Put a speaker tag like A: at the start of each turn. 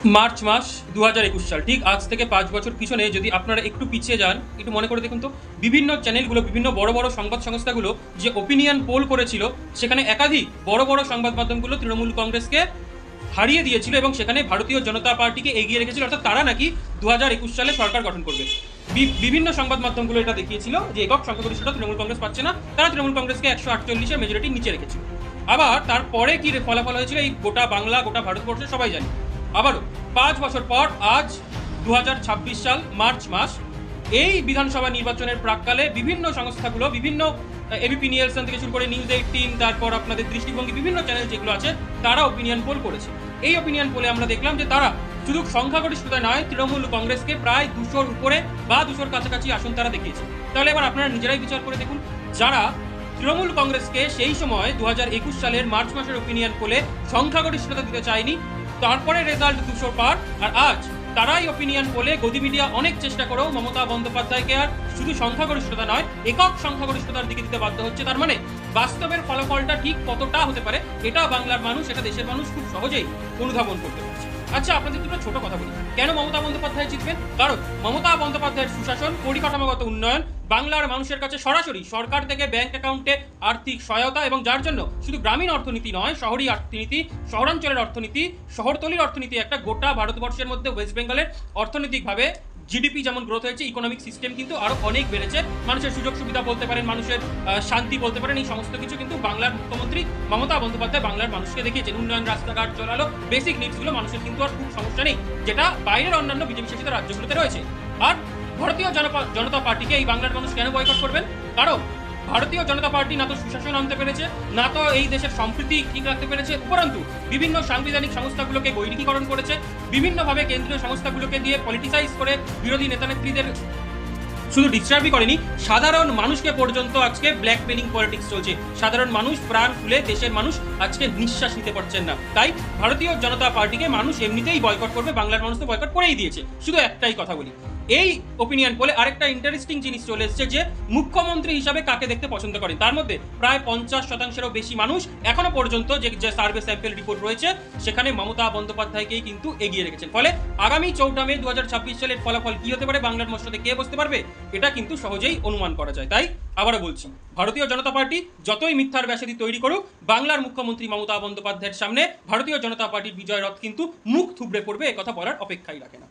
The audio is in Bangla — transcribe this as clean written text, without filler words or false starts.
A: মার্চ মাস 2021 সাল, ঠিক আজ থেকে 5 বছর পিছনে যদি আপনারা একটু পিছিয়ে যান, একটু মনে করে দেখুন তো, বিভিন্ন চ্যানেলগুলো, বিভিন্ন বড় বড় সংবাদ সংস্থাগুলো যে ওপিনিয়ন পোল করেছিল, সেখানে একাধিক বড় বড় সংবাদ মাধ্যমগুলো তৃণমূল কংগ্রেসকে হারিয়ে দিয়েছিল এবং সেখানে ভারতীয় জনতা পার্টিকে এগিয়ে রেখেছিল, অর্থাৎ তারা নাকি 2021 সালে সরকার গঠন করবে। বিভিন্ন সংবাদ মাধ্যমগুলো এটা দেখিয়েছিল যে একক সংখ্যাগরিষ্ঠতা তৃণমূল কংগ্রেস পাচ্ছে না, তারা তৃণমূল কংগ্রেসকে 148-এর মেজরিটির নিচে রেখেছিল। আবার তারপরে কি ফলাফল হয়েছিল এই গোটা বাংলা, গোটা ভারতবর্ষে সবাই জানে। আবারও 5 বছর পর আজ 2026 সাল মার্চ মাস, এই বিধানসভা নির্বাচনের প্রাককালে বিভিন্ন সংস্থাগুলো, বিভিন্ন এবিপি নিয়েলসন থেকে শুরু করে নিউজ 18, তারপর আপনাদের দৃষ্টিভঙ্গি, বিভিন্ন চ্যানেল যেগুলো আছে, তারা ওপিনিয়ন পোল করেছে। এই ওপিনিয়ন পোলে আমরা দেখলাম যে তারা শুধু সংখ্যাগরিষ্ঠতা নয়, তৃণমূল কংগ্রেসকে প্রায় 200-র উপরে বা 200-র কাছাকাছি আসন তারা দেখিয়েছে। তাহলে এবার আপনারা নিজেরাই বিচার করে দেখুন, যারা তৃণমূল কংগ্রেসকে সেই সময় 2021 সালের মার্চ মাসের ওপিনিয়ন পোলে সংখ্যাগরিষ্ঠতা দিতে চায়নি, তারপরে রেজাল্ট 200 পার, আর আজ তারাই ওপিনিয়ন পোলে, গদি মিডিয়া অনেক চেষ্টা করেও মমতা বন্দ্যোপাধ্যায়কে আর শুধু সংখ্যাগরিষ্ঠতা নয়, একক সংখ্যাগরিষ্ঠতার দিকে দিতে বাধ্য হচ্ছে। তার মানে বাস্তবের ফলাফলটা ঠিক কতটা হতে পারে, এটা বাংলার মানুষ, এটা দেশের মানুষ খুব সহজেই অনুধাবন করতে পারছে। আচ্ছা, আপনাদের দুটো ছোট কথা বলি, কেন মমতা বন্দ্যোপাধ্যায় জিতবেন? কারণ মমতা বন্দ্যোপাধ্যায়ের সুশাসন, পরিকাঠামোগত উন্নয়ন, বাংলার মানুষের কাছে সরাসরি সরকার থেকে ব্যাংক অ্যাকাউন্টে আর্থিক সহায়তা, এবং যার জন্য শুধু গ্রামীণ অর্থনীতি নয়, শহরী অর্থনীতি, শহরাঞ্চলের অর্থনীতি, শহরতলির অর্থনীতি, একটা গোটা ভারতবর্ষের মধ্যে ওয়েস্ট বেঙ্গলের অর্থনৈতিকভাবে জিডিপি যেমন গ্রোথ হয়েছে, ইকোনমিক সিস্টেম কিন্তু আরো অনেক বেড়েছে। মানুষের সুযোগ সুবিধা বলতে পারেন, মানুষের শান্তি বলতে পারেন, এই সমস্ত কিছু কিন্তু বাংলার মুখ্যমন্ত্রী মমতা বন্দ্যোপাধ্যায় বাংলার মানুষকে দেখিয়েছেন। উন্নয়ন, রাস্তাঘাট, জল, বেসিক নিডসগুলো মানুষের কিন্তু আর খুব সমস্যা নেই, যেটা বাইরের অন্যান্য বিজেপি শাসিত রাজ্যগুলোতে রয়েছে। আর ভারতীয় জনতা পার্টিকে এই বাংলার মানুষ কেন বয়কট করবেন? কারণ ভারতীয় জনতা পার্টি না তো সুশাসন আনতে পেরেছে, না তো এই দেশের সম্প্রীতি ঠিক রাখতে পেরেছে, উপরন্তু বিভিন্ন সাংবিধানিক সংস্থাগুলোকে বৈরিকীকরণ করেছে, বিভিন্নভাবে কেন্দ্রীয় সংস্থাগুলোকে দিয়ে পলিটিসাইজ করে বিরোধী নেতানেত্রীদের শুধু ডিস্টার্বই করেনি, সাধারণ মানুষকে পর্যন্ত আজকে ব্ল্যাকমেলিং পলিটিক্স চলছে। সাধারণ মানুষ প্রাণ খুলে, দেশের মানুষ আজকে নিঃশ্বাস নিতে পারছেন না। তাই ভারতীয় জনতা পার্টিকে মানুষ এমনিতেই বয়কট করবে, বাংলার মানুষ তো বয়কট করেই দিয়েছে। শুধু একটাই কথা বলি, এই ওপিনিয়ন পোলে আরেকটা ইন্টারেস্টিং জিনিস চলে এসেছে যে মুখ্যমন্ত্রী হিসাবে কাকে দেখতে পছন্দ করেন। তার মধ্যে প্রায় 50%-এরও বেশি মানুষ এখনো পর্যন্ত যে সার্ভে স্যাম্পল রিপোর্ট রয়েছে, সেখানে মমতা বন্দ্যোপাধ্যায়কেই কিন্তু এগিয়ে রেখেছেন। ফলে আগামী 4 মে 2026 সালের ফলাফল কি হতে পারে, বাংলার মসনদে কে বসতে পারবে, এটা কিন্তু সহজেই অনুমান করা যায়। তাই আবারও বলছি, ভারতীয় জনতা পার্টি যতই মিথ্যার ব্যাসাদি তৈরি করুক, বাংলার মুখ্যমন্ত্রী মমতা বন্দ্যোপাধ্যায়ের সামনে ভারতীয় জনতা পার্টির বিজয় রথ কিন্তু মুখ থুবড়ে পড়বে, একথা বলার অপেক্ষাই রাখে না।